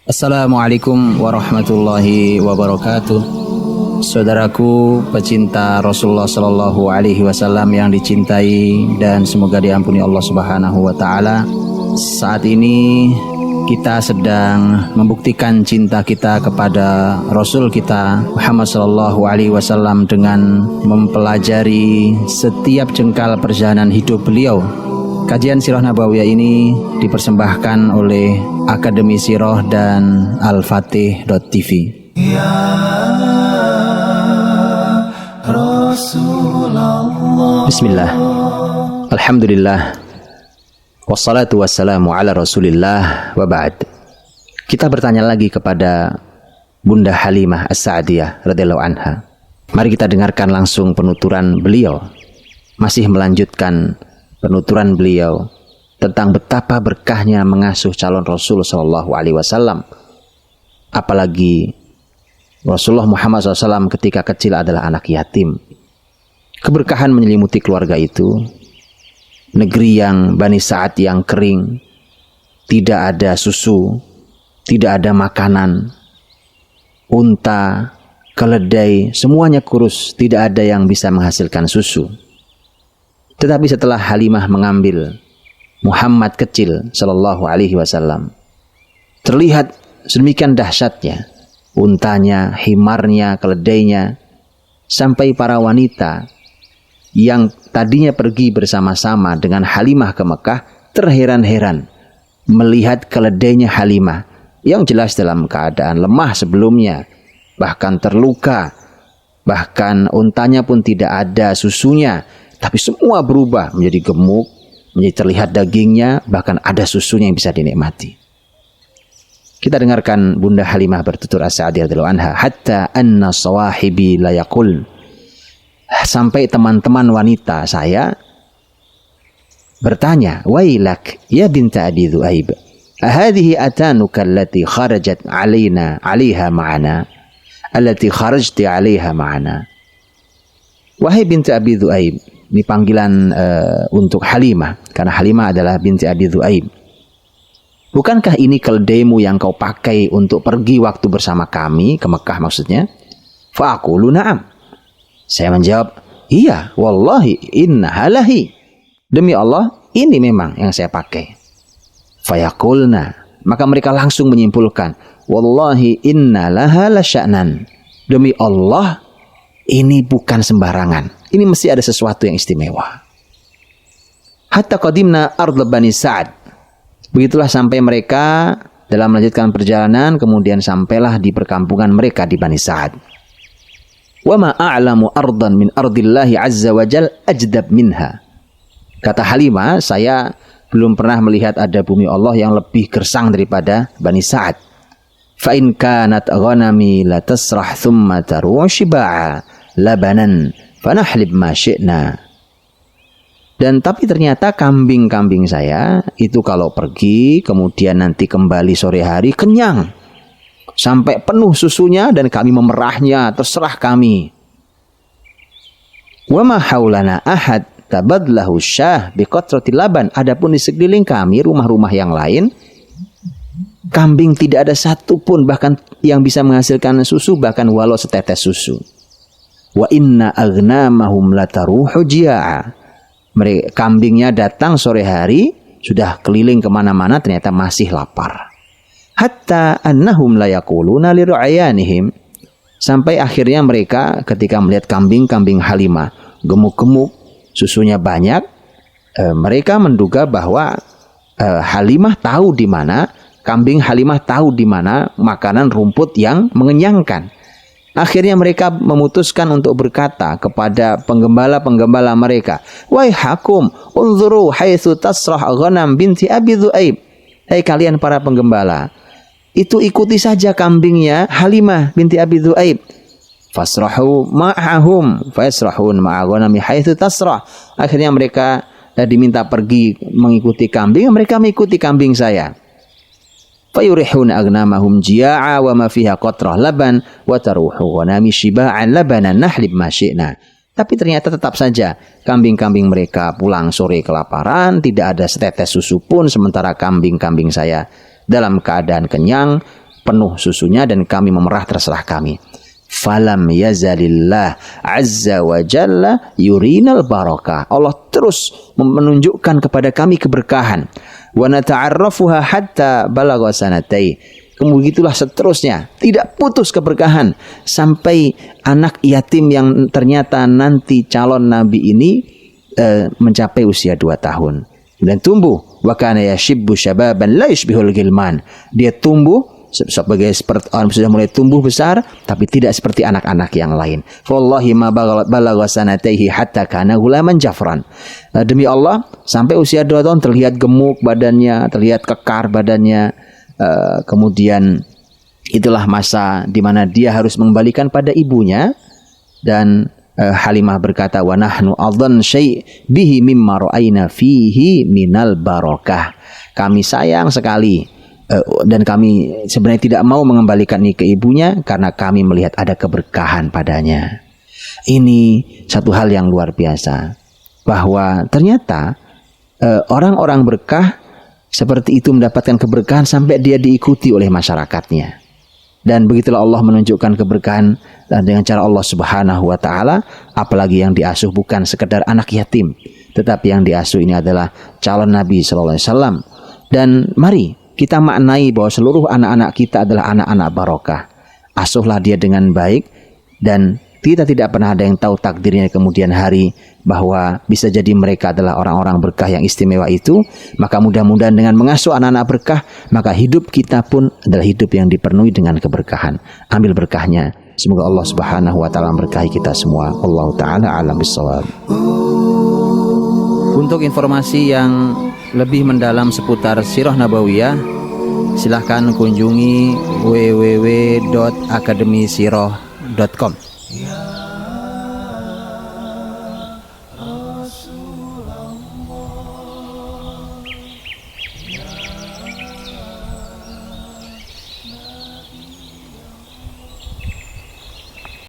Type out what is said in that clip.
Assalamualaikum warahmatullahi wabarakatuh. Saudaraku pecinta Rasulullah Sallallahu Alaihi Wasallam yang dicintai dan semoga diampuni Allah Subhanahu Wa Taala. Saat ini kita sedang membuktikan cinta kita kepada Rasul kita Muhammad Sallallahu Alaihi Wasallam dengan mempelajari setiap jengkal perjalanan hidup beliau. Kajian Sirah Nabawiyah ini dipersembahkan oleh Akademi Sirah dan Al-Fatih.tv. Ya Rasulullah. Bismillah. Alhamdulillah. Wassalatu wassalamu ala Rasulillah wa ba'd. Kita bertanya lagi kepada Bunda Halimah As-Sa'diyah radhiyallahu anha. Mari kita dengarkan langsung penuturan beliau. Masih melanjutkan penuturan beliau tentang betapa berkahnya mengasuh calon Rasul Sallallahu Alaihi Wasallam. Apalagi Rasulullah Muhammad SAW ketika kecil adalah anak yatim. Keberkahan menyelimuti keluarga itu. Negeri yang Bani Sa'ad yang kering, tidak ada susu, tidak ada makanan, unta, keledai, semuanya kurus, tidak ada yang bisa menghasilkan susu. Tetapi setelah Halimah mengambil Muhammad kecil Sallallahu Alaihi Wasallam, terlihat sedemikian dahsyatnya untanya, himarnya, keledainya, sampai para wanita yang tadinya pergi bersama-sama dengan Halimah ke Mekah terheran-heran melihat keledainya Halimah yang jelas dalam keadaan lemah sebelumnya, bahkan terluka, bahkan untanya pun tidak ada susunya. Tapi semua berubah menjadi gemuk, menjadi terlihat dagingnya, bahkan ada susunya yang bisa dinikmati. Kita dengarkan Bunda Halimah bertutur As-Sa'diyah radhiyallahu anha, hatta anna sawahibi la yaqul, sampai teman-teman wanita saya bertanya, wailak ya binta Abi Dhu'aib, ahadhihi atanuka allati kharajat alaina 'alaiha ma'ana, allati kharajti 'alaiha ma'ana. Wahai binti Abi Dhu'aib, ini panggilan untuk Halimah, karena Halimah adalah binti Abi Dhu'aib. Bukankah ini keledaimu yang kau pakai untuk pergi waktu bersama kami ke Mekah maksudnya? Fa'aqulu na'am. Saya menjawab, iya, wallahi inna halahi. Demi Allah, ini memang yang saya pakai. Fayaqulna, maka mereka langsung menyimpulkan, wallahi inna laha lasya'nan. Demi Allah, ini bukan sembarangan. Ini mesti ada sesuatu yang istimewa. Hatta qadimna ardh Bani Sa'ad. Begitulah sampai mereka dalam melanjutkan perjalanan, kemudian sampailah di perkampungan mereka di Bani Sa'ad. Wa ma a'lamu ardan min ardillahi azza wa jal ajdab minha. Kata Halimah, saya belum pernah melihat ada bumi Allah yang lebih gersang daripada Bani Sa'ad. Fa in kanat ghanami la tasrah thumma taru'u shiba'a labanan fanahlib ma syi'na. Dan tapi ternyata kambing-kambing saya itu kalau pergi kemudian nanti kembali sore hari kenyang sampai penuh susunya dan kami memerahnya, terserah kami. Wa ma haulana ahad tabadlahu syah biqatratil laban. Adapun di sekeliling kami rumah-rumah yang lain, kambing tidak ada satu pun bahkan yang bisa menghasilkan susu, bahkan walau setetes susu. Wa inna aghnamahum lataruhu jia'a. Mereka kambingnya datang sore hari sudah keliling kemana-mana ternyata masih lapar. Hatta annahum la yaquluna li ru'ayanihim, sampai akhirnya mereka ketika melihat kambing-kambing Halimah gemuk-gemuk, susunya banyak, mereka menduga bahwa Halimah tahu di mana, kambing Halimah tahu di mana makanan rumput yang mengenyangkan. Akhirnya mereka memutuskan untuk berkata kepada penggembala-penggembala mereka, "Wahai hakum, unzuru haitsu tasrah ghanam binti Abi Dhu'aib." Hai kalian para penggembala, itu ikuti saja kambingnya Halimah binti Abi Dhu'aib. Fasrahu ma'ahum fasrahun ma'a ghanami haitsu tasrah. Akhirnya mereka diminta pergi mengikuti kambing, mereka mengikuti kambing saya. Fayurihun agnamahum jia'a wa ma fiha qatrah laban wa taruhu ghanami shiba'an labanan nahlib ma syi'na. Tapi ternyata tetap saja kambing-kambing mereka pulang sore kelaparan, tidak ada setetes susu pun, sementara kambing-kambing saya dalam keadaan kenyang, penuh susunya dan kami memerah terserah kami. Falam yazalillah azza wa jalla yurinal barakah. Allah terus menunjukkan kepada kami keberkahan. Wa nata'arrafuha hatta balagha sanatai. Begitulah seterusnya, tidak putus keberkahan sampai anak yatim yang ternyata nanti calon nabi ini mencapai usia 2 tahun. Dan tumbuh, wa kana yashibbu syababan la yushbihul gilman. Dia tumbuh sebagai seperti orang sudah mulai tumbuh besar, tapi tidak seperti anak-anak yang lain. Wallahi ma balagha sanataihi hatta kana gulaman jafran. Demi Allah, sampai usia 2 tahun terlihat gemuk badannya, terlihat kekar badannya. Kemudian itulah masa di mana dia harus mengembalikan pada ibunya. Dan Halimah berkata, wa nahnu adhan syai' bihi mimma ra'ayna fihi minal barakah. Kami sayang sekali dan kami sebenarnya tidak mau mengembalikan ini ke ibunya karena kami melihat ada keberkahan padanya. Ini satu hal yang luar biasa, bahwa ternyata orang-orang berkah seperti itu mendapatkan keberkahan sampai dia diikuti oleh masyarakatnya. Dan begitulah Allah menunjukkan keberkahan dengan cara Allah Subhanahu wa taala, apalagi yang diasuh bukan sekedar anak yatim, tetapi yang diasuh ini adalah calon Nabi sallallahu alaihi wasallam. Dan mari kita maknai bahwa seluruh anak-anak kita adalah anak-anak barokah. Asuhlah dia dengan baik, dan kita tidak pernah ada yang tahu takdirnya kemudian hari, bahwa bisa jadi mereka adalah orang-orang berkah yang istimewa itu. Maka mudah-mudahan dengan mengasuh anak-anak berkah, maka hidup kita pun adalah hidup yang dipenuhi dengan keberkahan. Ambil berkahnya. Semoga Allah Subhanahu wa taala memberkahi kita semua. Allahu taala a'lam bissawab. Untuk informasi yang lebih mendalam seputar Sirah Nabawiyah, silahkan kunjungi www.akademisirah.com.